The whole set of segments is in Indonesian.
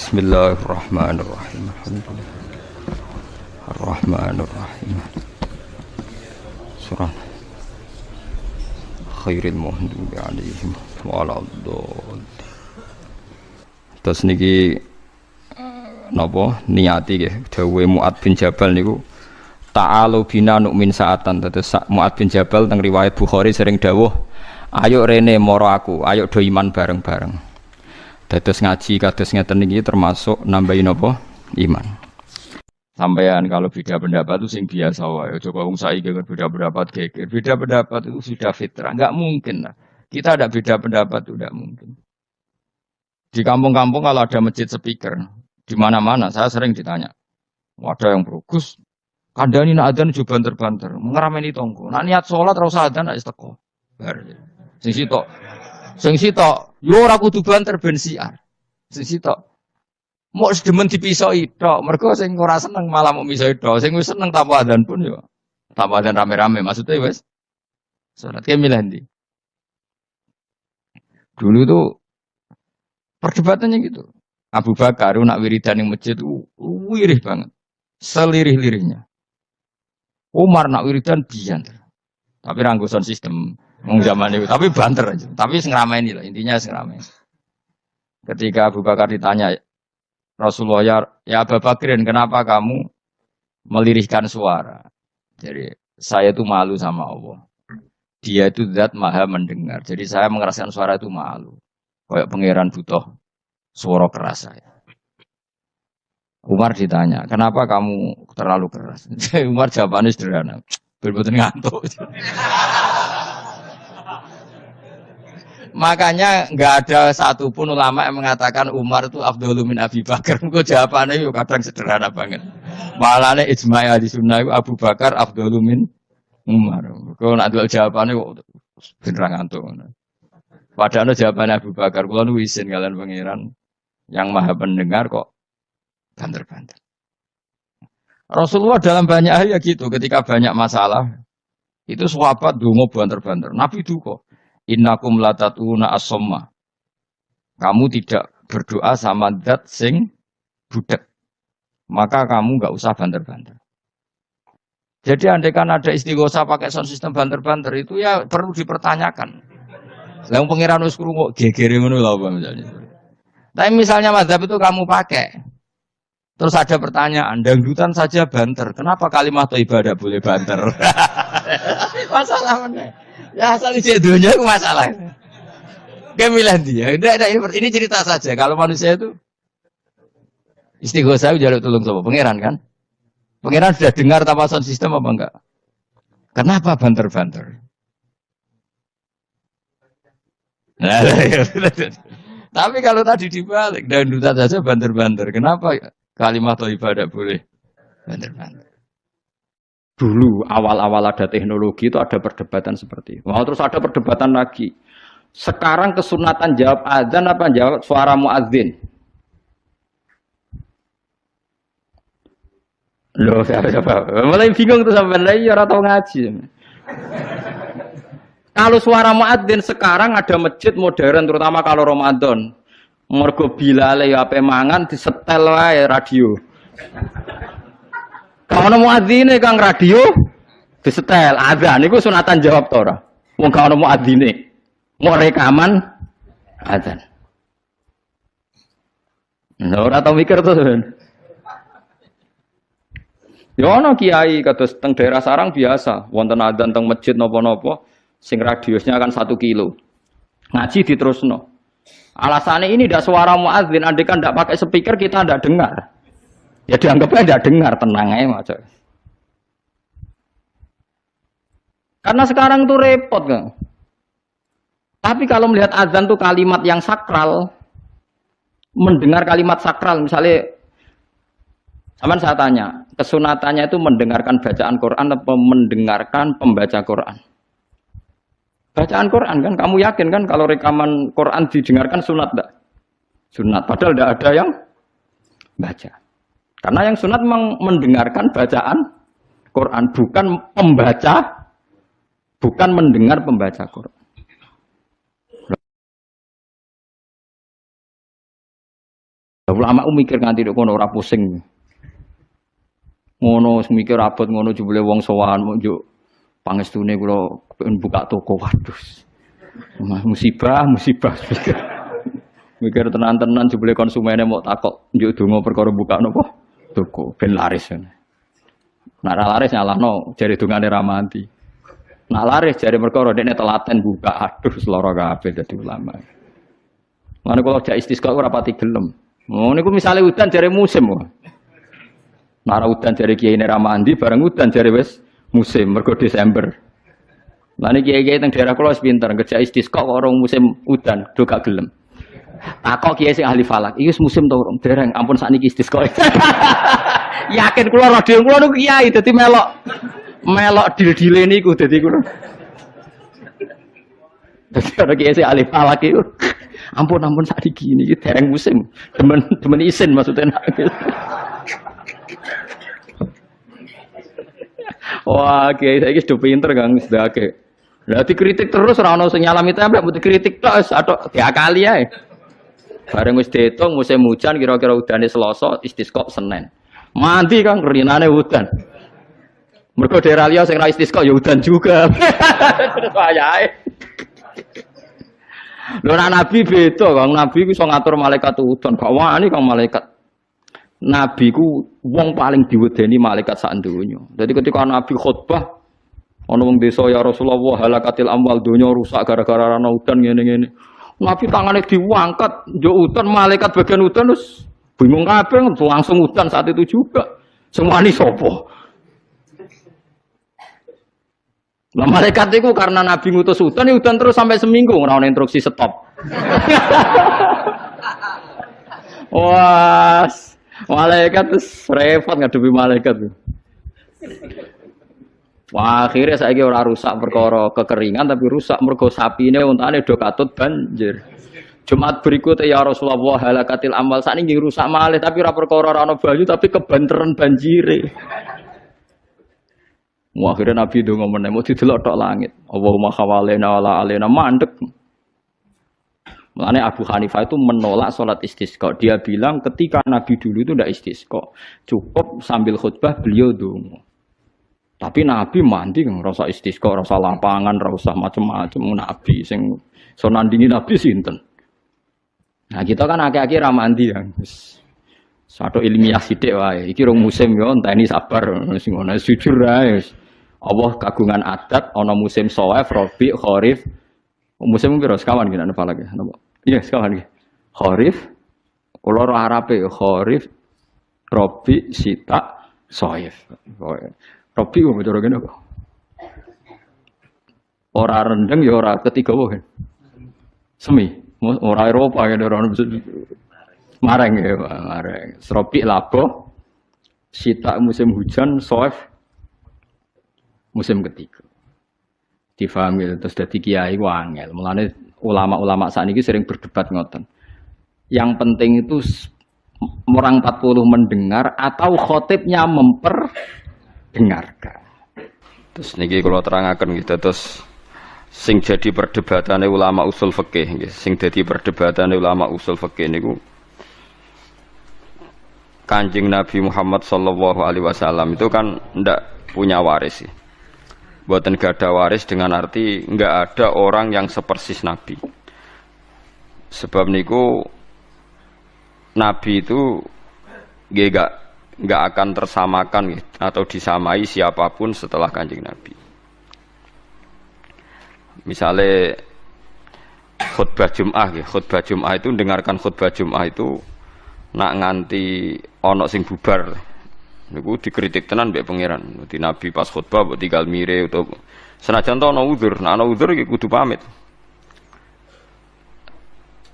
Bismillahirrahmanirrahim. Ar-Rahmanirrahim. Surah Khairil Maghdubi 'alaihim waladdallin. Terus niki napa niati nggih dawuhe Mu'adz bin Jabal niku ta'alu bina nu'min sa'atan. Terus Mu'adz bin Jabal teng riwayat Bukhari sering dawuh, ayo rene moro aku, ayo do iman bareng-bareng. Dados ngaji kados ngeten iki termasuk nambahin apa? Iman. Sampean kalau beda pendapat itu sing biasa wae. Aja kok wong saiki beda pendapat geger. Beda pendapat itu sudah fitrah. Enggak mungkin lah. Kita ada beda pendapat itu enggak mungkin. Di kampung-kampung kalau ada masjid speaker, di mana-mana saya sering ditanya. Ada yang berugus, kandhani nak adzan juga banter-banter, ngerameni tonggo. Nak niat salat ora usah adzan nek teko. Bar. Sing sitok, yo ora kudu banter ben siar. Sing sitok mau sedemen dipisoi tok, mergo sing ora seneng malah mau misoi tok, sing wis seneng tanpa adzan pun yo tanpa adzan rame-rame, maksudnya wis salat ke milih ndi. Dulu tuh perdebatannya gitu. Abu Bakar nak wiridan ning masjid wirih banget. Selirih-lirihnya. Umar nak wiridan biyen. Tapi ranggo sound system wong zaman itu, tapi banter aja. Tapi sing ngrameni lah, intinya sing ngrameni. Ketika Abu Bakar ditanya Rasulullah, ya Abu Bakrin, kenapa kamu melirihkan suara? Jadi saya itu malu sama Allah. Dia itu zat maha mendengar. Jadi saya mengeraskan suara itu malu. Kayak pangeran butuh suara keras saya. Umar ditanya, kenapa kamu terlalu keras? Umar jawabannya sederhana. Betul-betul ngantuk. Makanya nggak ada satupun ulama yang mengatakan Umar itu afdhalu min Abi Bakar. Kok jawabannya itu kadang sederhana banget. Malahnya ijma' ahli sunnah itu Abu Bakar afdhalu min Umar. Kok nak dual jawabannya kok beneran ngantuk. Padahal jawabannya Abu Bakar. Kalau nu isin kalian pangeran yang maha pendengar kok banter-banter. Rasulullah dalam banyak hal ya gitu. Ketika banyak masalah itu sahabat dongo banter-banter. Nabi duka. Innakum latatuna as-somma. Kamu tidak berdoa sama zat sing budak. Maka kamu enggak usah banter-banter. Jadi andai kan ada istighosah pakai sound system banter-banter itu ya perlu dipertanyakan. Lah wong pangeran wis krungu gegere ngono lho apa misalnya. Tapi misalnya mazhab itu kamu pakai. Terus ada pertanyaan, dangdutan saja banter. Kenapa kalimat thayyibah tidak boleh banter? Masalah mana? Ya asal isi dunia itu masalah. Kemilah dia. Ini cerita saja. Kalau manusia itu istighosah jaluk tolong sama pangeran kan? Pangeran sudah dengar tanpa sound system apa enggak? Kenapa banter-banter? Nah, tapi kalau tadi dibalik dangdutan saja banter-banter. Kenapa kalimat thayyibah tidak boleh banter-banter? Dulu awal-awal ada teknologi itu ada perdebatan seperti itu. Mau terus ada perdebatan lagi. Sekarang kesunatan jawab azan apa jawab suara muadzin? Loh, siapa? Mulai bingung tuh sampai lagi orang tahu ngaji. Kalau suara muadzin sekarang ada masjid modern terutama kalau Ramadan. Mergo Bilal ya ape mangan disetel wae radio. Kalau mau muadzine kang radio disetel azan niku sunatan jawab to ora. Wong gak ono muadzine. Mau rekaman azan. Nah, ora tau mikir to. Ya ono kiai kados teng daerah sarang biasa, wonten azan teng masjid napa-napa sing radiusnya kan 1 kilo. Ngaji diterusno. Alasannya ini tidak suara muadzin, andai kan tidak pakai speaker kita tidak dengar. Ya dianggapnya tidak dengar, tenang aja maca. Karena sekarang tuh repot kan. Tapi kalau melihat azan tuh kalimat yang sakral, mendengar kalimat sakral, misalnya, aman saya tanya, kesunatannya itu mendengarkan bacaan Quran atau mendengarkan pembaca Quran? Bacaan Quran kan, kamu yakin kan kalau rekaman Quran didengarkan sunat enggak? Sunat, padahal tidak ada yang baca. Karena yang sunat memang mendengarkan bacaan Quran, bukan pembaca, bukan mendengar pembaca Quran. Ulama mikir nganti kono ora pusing. Ngono mikir abot ngono jebule wong sowan njuk pangestune kula pengen buka toko. Waduh. Musibah. Mikir tenan-tenan jebule konsumene mau takok njuk donga perkara buka napa toko ben laris. Nek ora laris nyalahno jare dongane ra mati. Nek laris jare perkara dekne telaten buka. Aduh seloro kabeh dadi ulama. Mane kula jak istisqa ora pati gelem. Oh niku misale udan jare musim kok. Nara udan jare kiai ra mandi bareng udan jare wis musim mergo Desember. Lah niki kiai-kiai teng daerah kula wis pinter kerja istisqa kok ora musim udan do gak gelem. Takok kiai sing ahli falak, iki wis musim to urung? Dereng, ampun sakniki istisqa. Yakin kula radio kula niku kiai dadi melok dil-dile niku dadi kula. Dadi ora kiai sing ahli falak iku. Ampun sakniki niki dereng musim. Demen isin maksudnya. Wah, kiai saiki sudah pinter Kang sedake. Lah dikritik terus ora ono sing nyalami templek, mbok dikritik tok wis atok diakali ae. Bareng wis diitung musim hujan kira-kira udane Selasa, istisqa Senin. Mandi Kang rinane udan. Mergo daerah liya sing ra istisqa ya udan juga. Terus wayahe. Lho Nabi beda Kang, Nabi ku iso ngatur malaikat udan, gak wani Kang malaikat. Nabi ku wong paling diwedeni malaikat sak donya. Dadi ketika Nabi khutbah ana wong desa ya Rasulullah halakatil amwal donya rusak gara-gara ana udan ngene-ngene. Nabi tangane diangkat njuk udan malaikat bagian udan terus bingung kabeh langsung udan saat itu juga. Semua ini sapa? Lah malaikat itu karena Nabi ngutus udan ya udan terus sampai seminggu ora ana instruksi stop. Wah, malaikat terus repot ngadepi malaikat. Wah, akhirnya saiki ora rusak perkara kekeringan tapi rusak mergo sapine untane do katut banjir. Jumat berikutnya ya Rasulullah halakatil amal sakniki rusak malih tapi ora perkara ora ana banyu tapi kebanteran banjire. Wah, akhirnya Nabi ndonga meneh mau didelok tok langit. Allahumma khawalena wala alena mandek. Makanya Abu Hanifah itu menolak sholat istisqa. Dia bilang ketika Nabi dulu itu tidak istisqa. Cukup sambil khutbah beliau dongo. Tapi Nabi mandi rasa istisqa, rasa lapangan, rasa macam-macam. Nabi sing so nandingi Nabi sinten. Nah kita kan akhir-akhir ramandi ya. Satu ilmiah sidik wae. Iki rong musim yo enteni sabar sing ngono jujur ae. Allah kagungan adat ana musim Shawwal, Rabi, Kharif. Musim piro sekawan gini napa lagi? Napa? Iya, sekawan iki. Kharif kula ora Arabe Kharif, Rabi, Sita, Shawwal. Rabi kok cara kene kok. Ora rendeng ya ora ketiga wae. Semi, ora Eropa ya ora mareng ya, mareng. Rabi labo, Sita musim hujan, Shawwal musim ketiga. Difahami terus dadi kiai wangel. Mulane ulama-ulama sakniki sering berdebat ngoten. Yang penting itu orang 40 mendengar atau khotibnya memperdengarkan. Terus niki kula terangaken gitu terus sing jadi perdebatane ulama usul fikih nggih. Sing dadi perdebatane ulama usul fikih niku Kanjeng Nabi Muhammad sallallahu alaihi wasallam itu kan ndak punya waris sih. Buatan gak ada waris dengan arti nggak ada orang yang sepersis Nabi. Sebab niku Nabi itu nggak akan tersamakan atau disamai siapapun setelah Kanjeng Nabi. Misalnya khutbah Jum'ah itu dengarkan khutbah Jum'ah itu nak nganti ono sing bubar. Niku dikritik tenan mbek pangeran. Dadi Nabi pas khutbah mbok tinggal mire utawa senajan to ana udzur, nek ana udzur iki kudu pamit.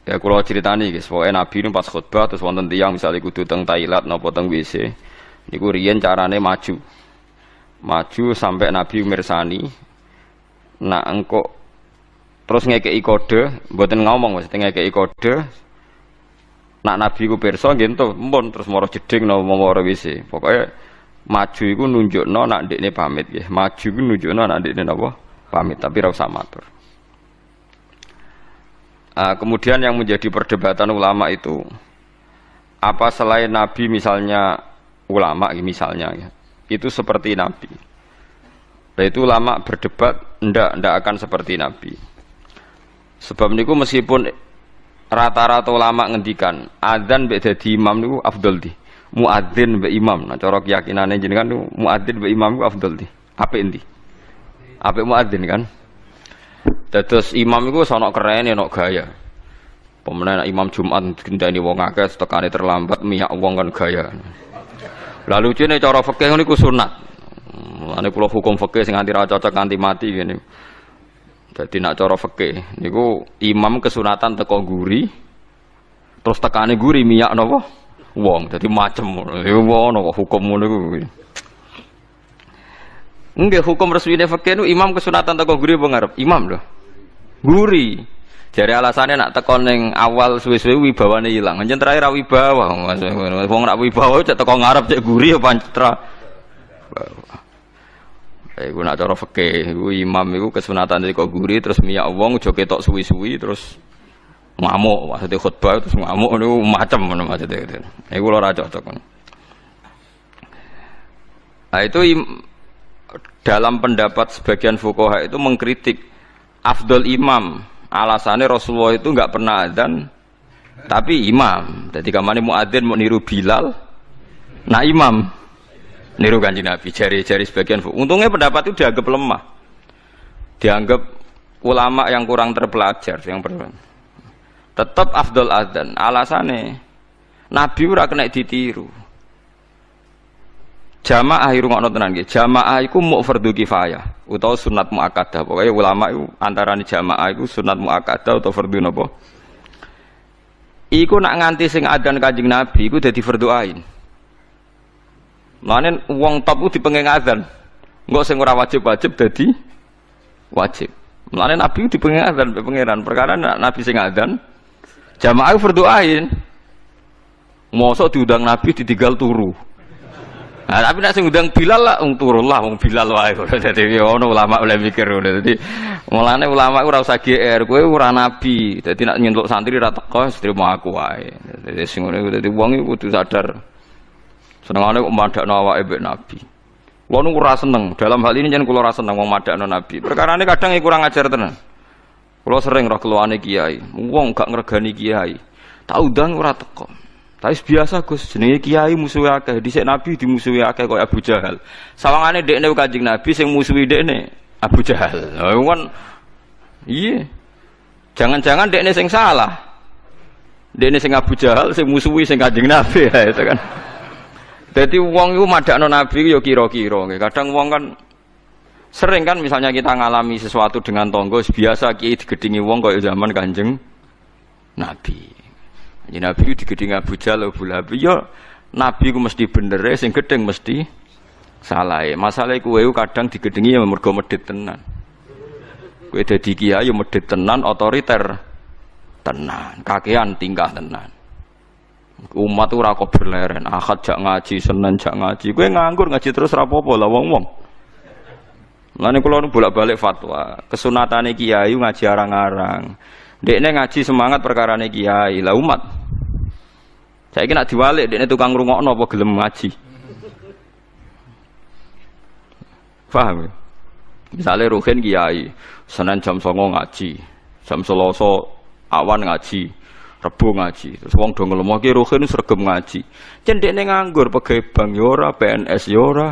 Ya kula critani guys, pokoke Nabi niku pas khutbah terus wonten tiyang misale kudu teng toilet napa teng WC. Niku riyen carane maju. Maju sampai Nabi mirsani. Nak engko terus ngekeki kode, mboten ngomong mesti ngekeki kode. Nak Nabi ku pirsa nggih ento empun terus mara jeding napa mara WC. Pokoke maju iku nunjukno nak ndekne pamit nggih. Maju iku nunjukno nak ndekne napa pamit tapi ora usah matur. Kemudian yang menjadi perdebatan ulama itu apa selain Nabi misalnya ulama misalnya itu seperti Nabi. Nah, itu ulama berdebat ndak akan seperti Nabi. Sebab niku meskipun rata-rata ulama ngendikan adzan mbek dadi imam niku afdol di. Muadzin mbek imam. Nah cara keyakinane jenengan niku muadzin mbek imam niku afdol di. Apik endi? Apik muadzin kan. Dados imam iku sono kerene ono gaya. Pemenang imam Jumat gendani wong akeh tekane terlambat miyak wong kan gaya. Lalu lucunya cara fikih niku sunat. Ane kula hukum fikih sing nganti ra cocok nganti mati ngene. Dadi nak cara fikih niku imam kesunatan teko guri terus tekane guri miyak napa wong. Dadi macem ngono. Iku ono hukum ngono niku. Nggih hukum resmine fikih niku imam kesunatan teko guri apa ngarep? Imam lho. Guri. Jare alasane nak teko ning awal suwe-suwe wibawane ilang. Anjen terakhir ra wibawa. Wong nak wibawa cek teko ngarep cek guri apa pancetra. Iku nak cara fikih, iku imam iku kesunatan teko guri terus miyak wong aja ketok suwi-suwi terus ngamuk, maksudnya khutbah terus ngamuk niku macem ngono maksudnya. Iku lho ra cocok. Nah itu dalam pendapat sebagian fuqaha itu mengkritik afdol imam. Alasannya Rasulullah itu enggak pernah adzan tapi imam. Jadi kamane muadzin mau niru Bilal. Nah imam niru Kanjeng Nabi jari-jari sebagian. Untungnya pendapat itu dianggap lemah. Dianggap ulama yang kurang terpelajar yang tetap afdol adzan. Alasannya Nabi ora kena ditiru. Jamaah irungokno tenan nggih. Jamaah iku muk fardhu kifayah utawa sunat muakkadah. Pokoke ulama iku antarané jamaah iku sunat muakkadah utawa fardhu napa? Iku nak nganti sing adzan Kanjeng Nabi iku dadi fardhu ain. Mane wong top ku dipenging adzan. Engko sing ora wajib-wajib dadi wajib. Mane Nabi dipenging adzan mbek pangeran. Perkara Nabi sing adzan jamaah fardhu ain. Mosok diundang Nabi ditinggal turu. Nah, tapi nek sing ngundang Bilal lah turun lah wong Bilal wae. Dadi ono ulama oleh mikir ngono. Dadi mulane ulama ora usah GR, kowe ora nabi. Dadi nek nyentuk santri ra teko trimo aku wae. Dadi sing ngono dadi wong iku kudu sadar. Senengane kok madakno awake mbek nabi. Kulo nu ora seneng. Dalam hal ini jan kulo ora seneng wong madakno nabi. Perkarane kadang kurang ajar tenan. Kulo sering roh keluane kiai. Wong gak ngregani kiai. Tak undang ora teko. Tapi biasa Gus, jenenge kiai musuhe akeh, dhisik Nabi dimusuhi akeh kaya Abu Jahal. Sawangane dekne Kanjeng Nabi sing musuhi dekne Abu Jahal. Lha kan iya. Jangan-jangan dekne sing salah. Dekne sing Abu Jahal sing musuhi sing Kanjeng Nabi ya itu kan. Dadi wong iku madakno Nabi ya kira-kira nggih. Kadang wong kan sering kan misalnya kita ngalami sesuatu dengan tonggo biasa kiai digedingi wong kaya zaman Kanjeng Nabi. Jadi Nabi digedeng Abu Jahal, Abu Lahab. Ya Nabi ku mesti bener, sing gedeng mesti salah. Masalah kowe kadang digedengi ya mergo medhit tenan. Kowe dadi kiai ya medhit tenan, otoriter tenan, kakean tingkah tenan. Umat ora kok berleren, Ahad jak ngaji, Senin jak ngaji. Kowe nganggur ngaji terus ra apa-apa lah wong-wong. Lane kula nu bolak-balik fatwa, kesunatane kiai ngaji arang-arang. Dekne ngaji semangat perkarane kiai, lah umat. Saiki nak diwalik dekne tukang ngrungokno apa gelem ngaji. Paham ya? Misale ruhin kiai, Senin jam 09.00 ngaji, jam Selasa awan ngaji, Rebo ngaji. Terus wong do nglemoke ruhin sregep ngaji. Jen dekne nganggur pegawai bank ya ora, PNS ya ora.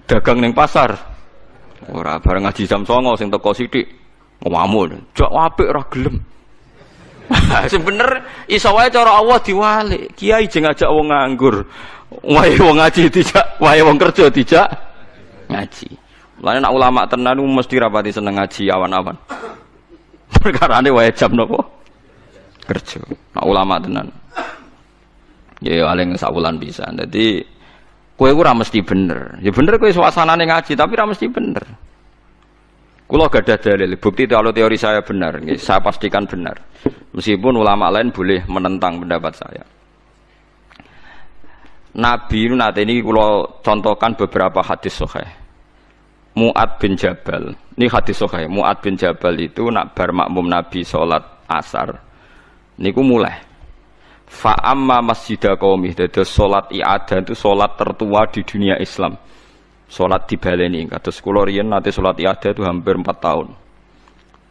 Dagang ning pasar. Ora bareng ngaji jam 09.00 sing teko sithik. Ngomong, jak apik ora gelem. Sebener iso wae cara Allah diwalik. Kiai jeng ngajak wong nganggur. Wae wong ngaji dijak, wae wong kerja dijak ngaji. Mulane nek ulama tenan mesti rapati seneng ngaji awan-awan. Perkarane wae jam napa? Kerja. Nek ulama tenan. Ya paling sawulan pisan. Dadi kowe ora mesti bener. Ya bener kowe suasanane ngaji tapi ora mesti bener. Kulo gak ada dalil, bukti kalau teori saya benar, saya pastikan benar. Meskipun ulama lain boleh menentang pendapat saya. Nabi nanti ini kulo contohkan beberapa hadis sahih. Mu'ad bin Jabal, ini hadis sahih. Mu'ad bin Jabal itu nak bar makmum Nabi sholat asar. Niku mulai. Fa amma masjidah qaumi, dados salat i'adah itu salat tertua di dunia Islam. Salat dibaleni kados kula riyen nate salat i'adah itu hampir 4 tahun.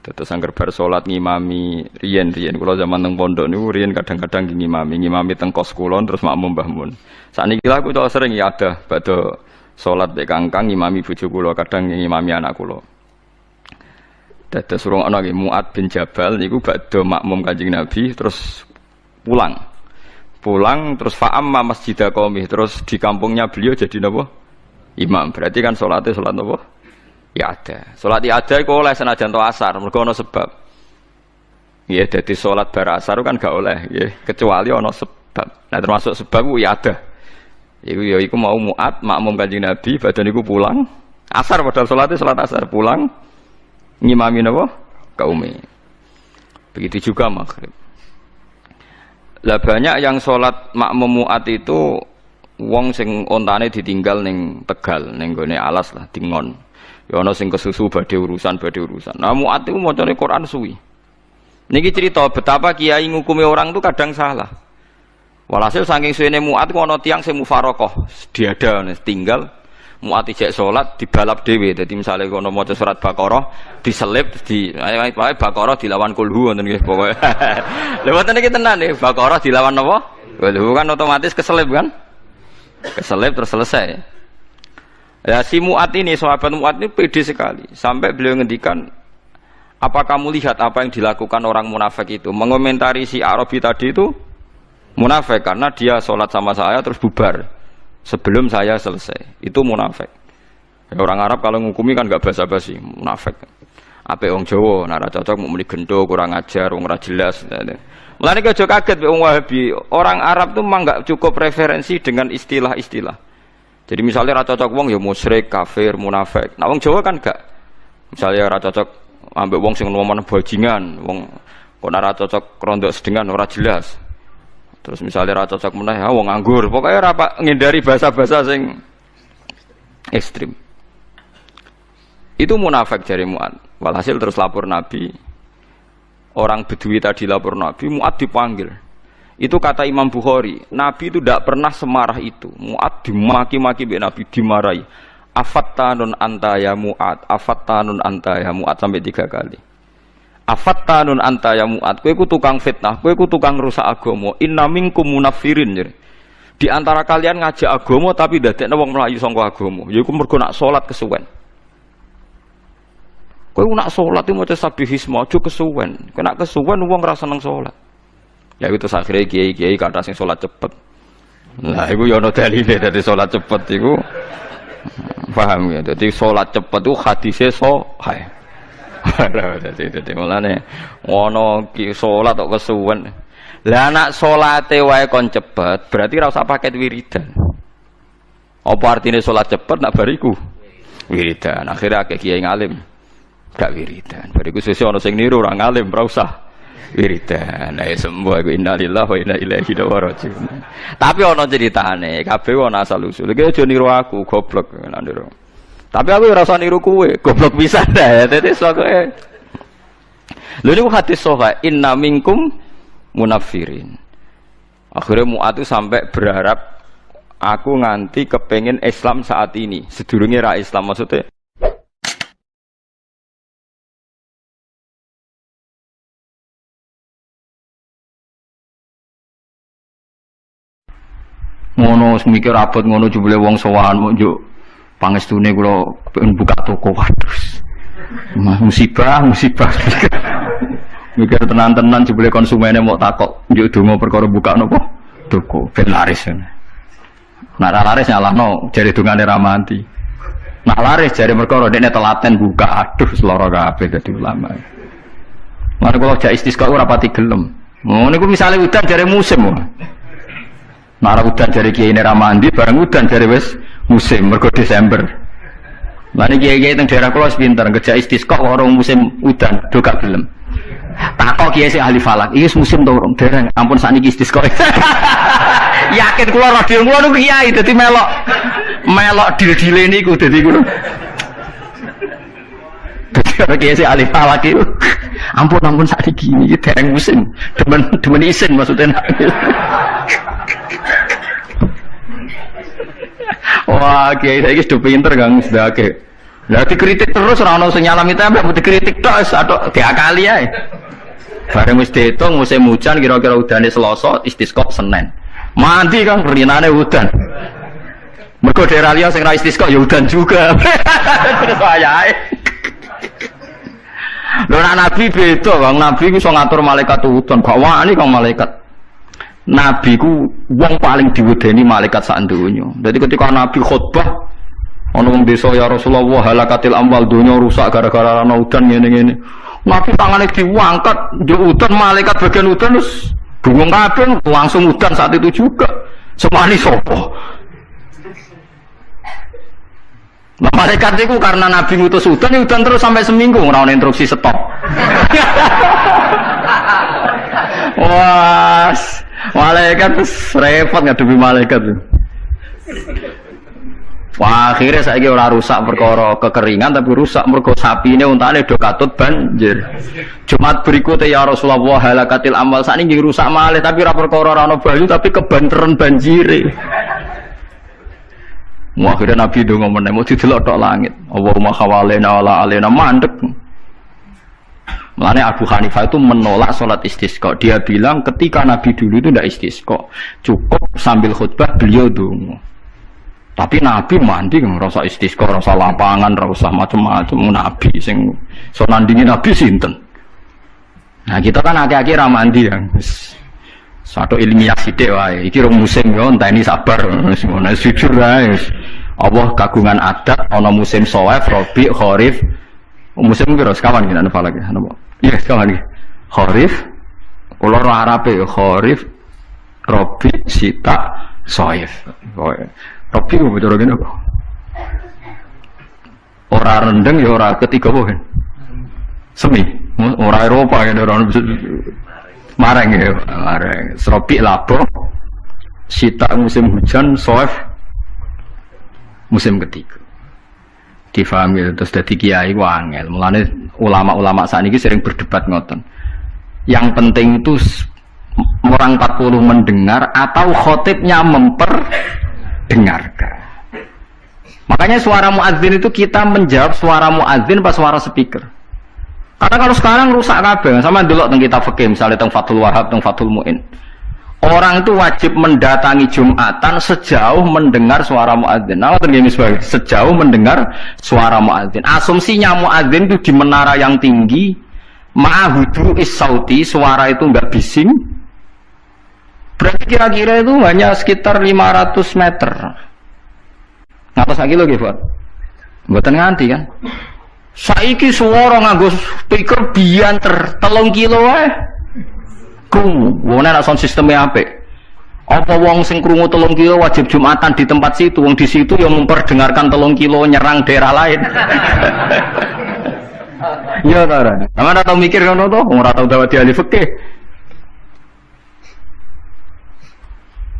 Dados angger bar salat ngimami riyen kula zaman teng pondok niku riyen kadang-kadang ngimami teng kos kula terus makmum Mbah Mun. Sakniki lha aku sering i'adah badhe salat mek kangkang ngimami bojo kula, kadang ngimami anak kula. Dados urung ana nggih Mu'ad bin Jabal niku badhe makmum Kanjeng Nabi terus pulang terus fa'amma masjidah qaumi, terus di kampungnya beliau jadi napa? Imam. Berarti kan salatnya salat napa? Ya ada. Salat ya ada iku oleh senajan to asar, mergo ana sebab. Nggih, dadi salat bar asar kan gak oleh nggih, kecuali ana sebab. Nah, termasuk sebab ku ya ada. Iku mau Mu'ad makmum Kanjeng Nabi, badan niku pulang asar padahal salatnya salat asar, pulang ngimami napa? Kaume. Begitu juga maghrib. Lah banyak yang sholat makmum Mu'ad itu wong sing ontane ditinggal ning Tegal, ning gone alas lah dingon. Ya ana sing kesusu badhe urusan. Nah Mu'ad itu macane Quran suwi. Niki cerita betapa kiai ngukumi orang itu kadang salah. Walhasil saking suwene Mu'ad ku ana tiyang sing mufaraqah, diada tinggal Mu'ad ijek salat dibalap dhewe. Dadi misale kono maca surat Baqarah diselip di wae Baqarah dilawan kulhu ngoten nggih pokoke. Lha mboten iki tenan nggih Baqarah dilawan napa? Kulhu kan otomatis keselip kan? Keselip terus selesai. Ya si Mu'ad ini, sahabat Mu'ad ini pede sekali. Sampai beliau ngendikan, apa kamu lihat apa yang dilakukan orang munafik itu? Mengomentari si Arabi tadi itu munafik karena dia sholat sama saya terus bubar sebelum saya selesai. Itu munafik. Ya, orang Arab kalau ngukumi kan gak basa-basi, munafik. Ape wong Jawa, nara cocok mau muni gendo, kurang ajar, wong ora jelas. Mulane aja kaget wong Wahabi. Orang Arab tuh memang gak cukup referensi dengan istilah-istilah. Jadi misalnya ra cocok wong ya musyrik, kafir, munafik. Nah wong Jawa kan gak. Misalnya ra cocok ambek wong sing ngomong bajingan, wong kok ora cocok rondok sedengan ora jelas. Terus misalnya ra cocok meneh wong nganggur. Pokoknya ra ngindari bahasa-bahasa sing ekstrim. Itu munafik jari Mu'ad. Walhasil terus lapor Nabi. Orang Bedui tadi lapor Nabi, Mu'ad dipanggil. Itu kata Imam Bukhari, Nabi itu tidak pernah semarah itu. Mu'ad dimaki-maki oleh Nabi, dimarahi. Afattanun anta ya Mu'ad, afattanun anta ya Mu'ad sampai 3 kali. Afattanun anta ya Mu'ad, kowe ku tukang fitnah, kowe ku tukang rusak agama. Inna minkum munafirin. Jadi. Di antara kalian ngajak agama tapi dadekne wong mlayu saka agama. Yaiku mergo nak salat kesuwen. Kowe nak salat itu maca sabihisma aja kesuwen. Kena kesuwen wong ora seneng salat. Ya itu akhirnya kiai-kiai kata sing salat cepet. Nah, iku ya ana dalile dadi salat cepet iku. Paham ya? Dadi salat cepet itu hadise sahih. Dadi mulane ono ki salat kok kesuwen. Lah anak salate wae kon cepet, berarti ora usah paket wiridan. Apa artine salat cepet nak bariku? Wiridan. Akhirnya akeh kiai ngalim gak wiridan. Bariku sesuk ana sing niru ora ngalim, ora usah wiridan. Nah semua iku innalillahi wa inna ilaihi raji'un. Tapi ana ceritane, kabeh ana asal usul. Iki aja niru aku, goblok nek niru. Tapi aku ora usah niru kowe, goblok pisan ta. Dadi sokoke. Lha niku hadis sahih, inna minkum munafirin. Akhirnya Mu'ad itu sampai berharap aku nganti kepengen Islam saat ini. Sedurunge ra Islam maksudnya. Ngono mikir abot ngono jebule wong sowan mok njuk pangestune kula pengen buka toko. Waduh. Musibah. Mikir tenan-tenan jebule konsumennya mau takok njuk donga perkara buka napa toko ben laris. Nek ra laris nyalahno jare dongane ra mati. Nek laris jare perkara dekne telaten buka. Aduh seloro kabeh dadi ulama. Mare kula jak istisqa ora pati gelem. Ngono niku misale udan jare musim. Nara udan jari kiai ini ramandi, bareng udan jari wes musim, mergo Desember. Lalu kiai-kiai teng daerah kula sepinter, kerja istisqa orang musim udan, do gak gelem. Takok kiai sing ahli falak, iki musim to urung dereng, ampun sakniki istisqa. Yakin kula radio kula niku kiai dadi melok dil-dile niku dadi kulo. Dadi kiai sing ahli falak iki. Ampun sakniki iki dereng musim, demen isin maksudnya. Wah, kiai saiki sudah pinter Kang sedake. Lah dikritik terus ora ono sing nyalami tempe, dikritik tok atau diakali ae. Bareng wis diitung musim hujan kira-kira udane Selasa, istisqa Senin. Mandi Kang rinane udan. Mergo daerah liya sing ra istisqa ya udan juga. Terus wayahe. Lho Nabi beda, Kang. Nabi ku iso ngatur malaikat udan, gak wani Kang malaikat. Nabi ku wong paling diwedeni malaikat sak donya. Dadi ketika Nabi khutbah ana wong desa ya Rasulullah halakatil amwal donya rusak gara-gara ana udan ngene-ngene. Nabi tangane diangkat, ndek udan malaikat bagian udan terus bingung kabeh langsung udan saat itu juga. Semani sapa? Nah, malaikat itu karena Nabi ngutus udan terus sampai seminggu ora ono instruksi stop. Wah, malaikat repot ngadepi malaikat. Wah, akhirnya saiki ora rusak perkara kekeringan tapi rusak mergo sapine untane do katut banjir. Jumat berikutnya ya Rasulullah halakatil amal sakniki rusak malih tapi ora perkara ora ono banyu tapi kebanteran banjire. Wah, akhirnya Nabi ndonga meneh mau didelok tok langit. Allahumma khawalena wala alena mandek. Mulane Abu Hanifah itu menolak sholat istisqa. Dia bilang ketika Nabi dulu itu tidak istisqa, cukup sambil khutbah beliau donga. Tapi Nabi mandi kan rasa istisqa, rasa lapangan, rasa macam-macam. Nabi sing so nandingi Nabi sinten. Nah kita kan akhir-akhir ramandi ya. Satu ilmiah sithik wae. Iki rong musim yo enteni sabar. Wis ngono jujur wae. Allah kagungan adat ana musim Shawwal, Rabi', Kharif. Musim piro sekawan iki ana falak ya. Iya, sekawan iki. Kharif. Kula ora Arabe ya Kharif, Rabi', Syita, Shaif. Rabi ku bojo ngene kok. Ora rendeng ya ora ketiga apa kan? Semi. Ora Eropa ya ora mareng ya, mareng. Rabi' labo. Syita musim hujan, Shaif musim ketiga. Difahami terus dadi kiai ku angel. Mulane ulama-ulama sakniki sering berdebat ngoten. Yang penting itu orang 40 mendengar atau khotibnya memperdengarkan. Makanya suara muadzin itu kita menjawab suara muadzin pas suara speaker. Karena kalau sekarang rusak kabeh sama ndelok teng kitab fikih misalnya teng Fathul Wahhab, teng Fathul Muin. Orang itu wajib mendatangi Jumatan sejauh mendengar suara muadzin. Nah, sejauh mendengar suara muadzin. Asumsinya muadzin itu di menara yang tinggi, ma'hudu is-sauti, suara itu enggak bising. Berarti kira-kira itu hanya sekitar 500 meter. Ngatos lagi lho nggih, Pak. Mboten nganti kan. Saiki suara nganggo speaker bianter 3 kilo wae. Wong nek sound sistemnya apik. Apa wong sing krungu 3 kilo wajib Jumatan di tempat situ, wong di situ yang memperdengarkan 3 kilo nyerang daerah lain. Iya ta ora? Sampeyan tau mikir ngono to? Ora tau dawuh ahli fikih.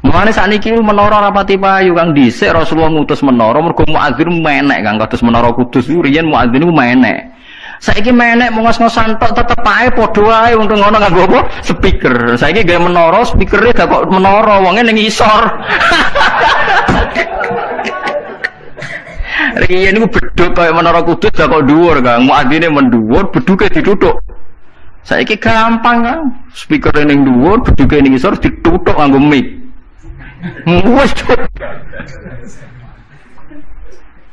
Mulane sakniki menara rapati payu Kang dhisik Rasulullah ngutus menara mergo muadzin menek Kang kados menara Kudus riyen muadzin ku menek. Saiki menek ngos-ngosan tok tetep ae padha wae wong ngono nganggo apa? Speaker. Saiki gawe menara, speakere gak kok menara, wonge ning isor. Riyen niku bedhug kaya menara Kudus gak kok dhuwur, Kang. Muadzine mendhuwur, bedhuke dituthuk. Saiki gampang, Kang. Speakere ning dhuwur, bedhuke ning isor dituthuk nganggo mic. Wes.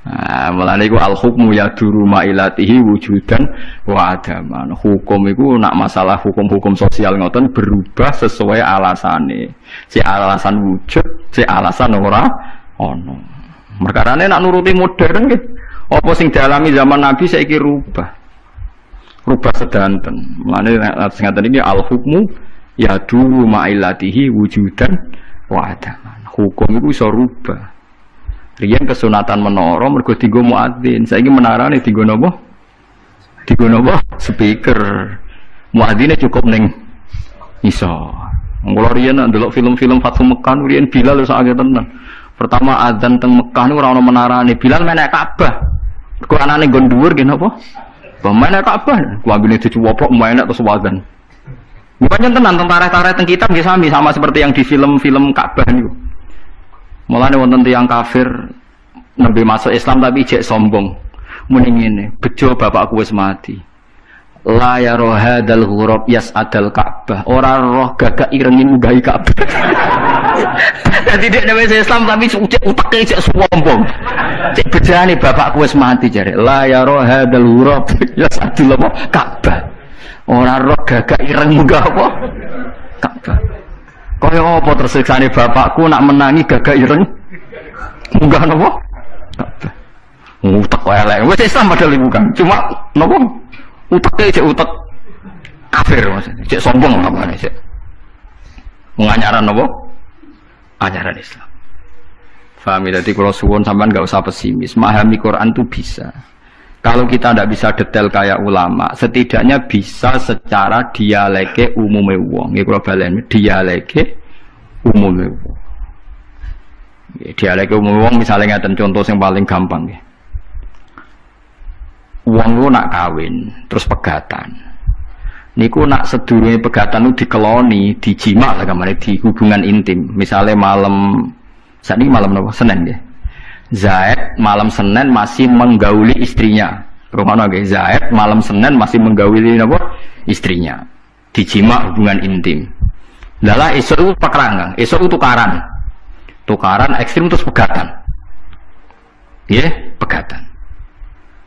Nah, mulane iku al-hukmu yaduru ma'ilatihi wujudan wa adaman. Hukum iku nak masalah hukum-hukum sosial ngoten berubah sesuai alasane. Si alasan wujud, si alasan ora ono. Merkarane nak nuruti modern nggih. Apa sing dialami zaman Nabi saiki rubah. Rubah sedanten. Mulane sing ngaten iki al-hukmu yaduru ma'ilatihi wujudan wa adaman. Hukum iku iso rubah. Riyen kesunatan menara mergo dienggo muadzin. Saiki menarane dienggo napa? Dienggo napa? Speaker. Muadzine cukup ning iso. Mula riyen ndelok film-film Fathu Mekah riyen Bilal wis akeh tenan. Pertama adzan teng Mekah niku ora ono menarane. Bilal menek Ka'bah. Mergo anane nggon dhuwur nggih napa? Menek Ka'bah. Kuambine dicuwoplok menek terus adzan. Bukannya tenan tentara-tentara teng kitab nggih sama seperti yang di film-film Ka'bah niku. Mulane wonten tiyang kafir nembe masuk Islam tapi ijek sombong. Muni ngene, bejo bapakku wis mati. La ya rohadal ghurab yas'adal Ka'bah. Ora roh gagak irengin nggahi Ka'bah. Dadi dek wis Islam tapi uteke ijek sombong. Cek bejane bapakku wis mati jare. La ya rohadal ghurab yas'adal Ka'bah. Ora roh gagak ireng munggah apa? Ka'bah. Kaya apa tersiksane bapakku nak menangi gagak ireng munggah napa? Ka'bah. Utek elek. Wis Islam padahal iku kan. Cuma napa? Uteke cek utek kafir maksudnya. Cek sombong apa cek. Nganyaran napa? Ajaran Islam. Fahami dadi kula suwun sampean enggak usah pesimis. Memahami Quran itu bisa. Kalau kita tidak bisa detail kayak ulama, setidaknya bisa secara dialeke umume wong. Nggih kula baleni, dialeke umume wong. Dialeke umume wong misalnya ngaten contoh yang paling gampang nggih. Wong lu nak kawin, terus pegatan. Niku nak sedurunge pegatan itu dikeloni, dijima lah kamane di hubungan intim. Misalnya malam saat ini malam apa? Senin nggih. Zaid malam Senin masih menggauli istrinya. Rumahnya guys, Zaid malam Senin masih menggauli apa? Istrinya. Dijima hubungan intim. Lala esok itu pekerangan, esok itu tukaran ekstrim terus pegatan. Ya, pegatan.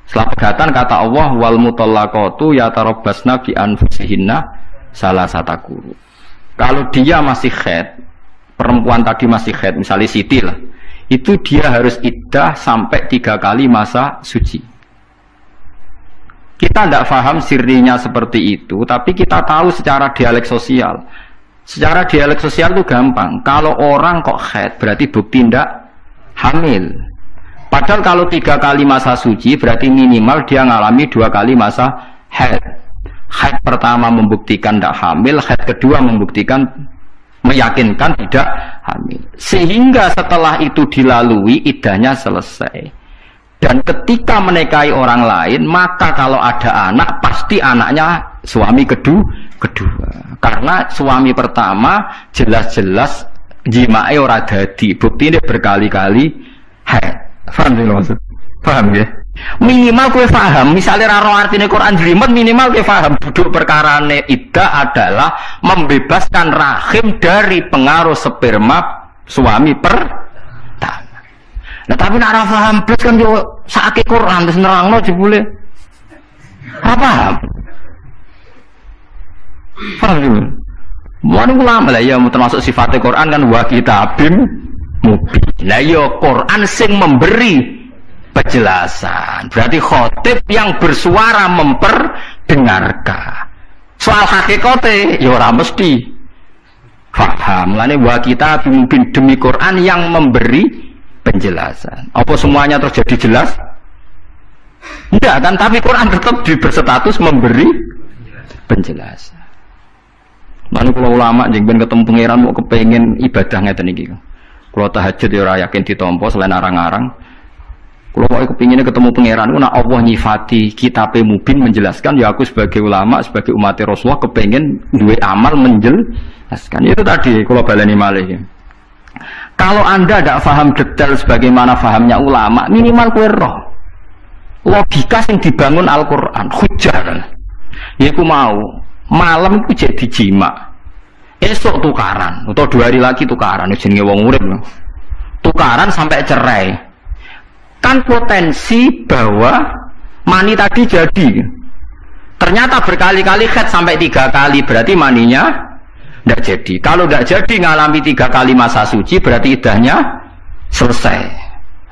Setelah pegatan kata Allah wal mutallaqatu yatarabbasna bi anfusihinna salasata quru. Kalau dia masih haid, perempuan tadi masih haid, misalnya Siti lah. Itu dia harus iddah sampai 3 kali masa suci. Kita tidak paham sirinya seperti itu, tapi kita tahu secara dialek sosial. Secara dialek sosial itu gampang. Kalau orang kok haid, berarti bukti tidak hamil. Padahal kalau 3 kali masa suci, berarti minimal dia ngalami 2 kali masa haid. Haid pertama membuktikan tidak hamil, haid kedua membuktikan meyakinkan tidak hamil. Sehingga setelah itu dilalui iddahnya selesai. Dan ketika menikahi orang lain, maka kalau ada anak pasti anaknya suami kedua. Karena suami pertama jelas-jelas jimae ora dadi, bukti ini berkali-kali haid. Paham sih maksud? Paham ya? Minimal kowe paham, misalnya raro artine Quran jelimet minimal kowe paham duduk perkarane iddah adalah membebaskan rahim dari pengaruh sperma suami pertama. Nah tapi nek ora paham blas kan yo sakake Quran terus nerangno jebule. Apa? Paham ya? Mun ulama lah ya termasuk sifatnya Quran kan wa kitabim mubin. Lah ya Quran sing memberi penjelasan. Berarti khotib yang bersuara memperdengarkan. Soal hakikate ya ora mesti paham. Lane wa kita pimpin demi Quran yang memberi penjelasan. Apa semuanya terjadi jelas? Tidak kan, tapi Quran tetap berstatus memberi penjelasan. Lalu kalau ulama jeng ben ketemu pangeran mau kepengen ibadah ngeten iki. Kalau tahajud ya ora yakin ditampa selain arang-arang. Kalau mau kepinginnya ketemu pangeran, nak Allah nyifati kitab mubin menjelaskan, ya aku sebagai ulama, sebagai umat Rasulullah kepengen duwe amal menjelaskan. Itu tadi kalau baleni malih. Kalau anda tidak paham detail sebagaimana fahamnya ulama, minimal kue roh logika yang dibangun Al-Quran, hujah. Ya aku mau malam itu jadi jima, esok tukaran, atau 2 hari lagi tukaran, jenenge wong urip, tukaran sampai cerai. Kan potensi bahwa mani tadi jadi ternyata berkali-kali haid sampai 3 kali, berarti maninya tidak jadi. Kalau tidak jadi ngalami 3 kali masa suci berarti iddahnya selesai.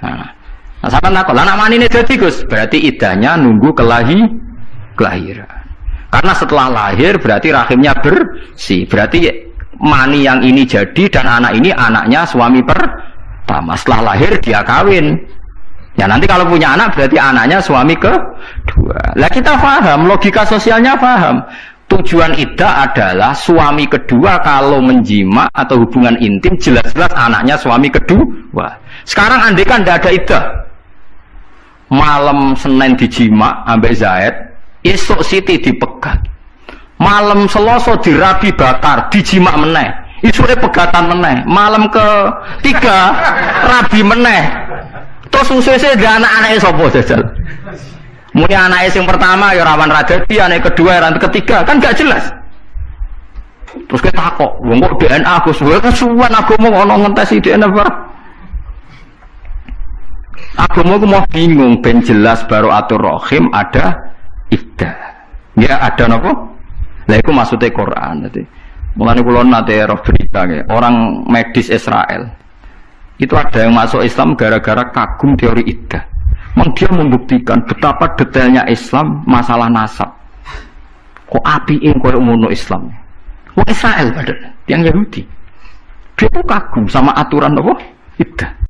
Nah sampai nakal, anak mani ini jadi Gus, berarti iddahnya nunggu kelahiran. Karena setelah lahir berarti rahimnya bersih, berarti mani yang ini jadi dan anak ini anaknya suami pertama. Setelah lahir dia kawin. Ya nanti kalau punya anak berarti anaknya suami kedua. Lah kita paham, logika sosialnya paham. Tujuan iddah adalah suami kedua kalau menjima atau hubungan intim jelas-jelas anaknya suami kedua. Sekarang andai kan tidak ada iddah, malam Senin dijima ambek Zaid, esok Siti dipegat, malam Selasa dirabi bakar, dijima meneh, isure pegatan meneh, malam ke-3 rabi meneh. Terus susu-susu dia anak-anaknya sapa jajal. Muni anaknya yang pertama ya rawan radadi, anak kedua, anak ketiga kan gak jelas. Terus kita takok, wong kok DNA Gus, kan suwan agama ono ngentesi DNA apa? Agama ku mau bingung ben jelas baru atur rahim ada iddah. Ya ada napa? Lah iku maksude Quran. Dadi mulane kula nate roh berita ya, orang medis Israel. Itu ada yang masuk Islam gara-gara kagum teori iddah. Dia membuktikan betapa detailnya Islam masalah nasab. Kok apike koyo ngono Islam? Wong Israel padahal yang Yahudi. Dia tuh kagum sama aturan apa? Iddah.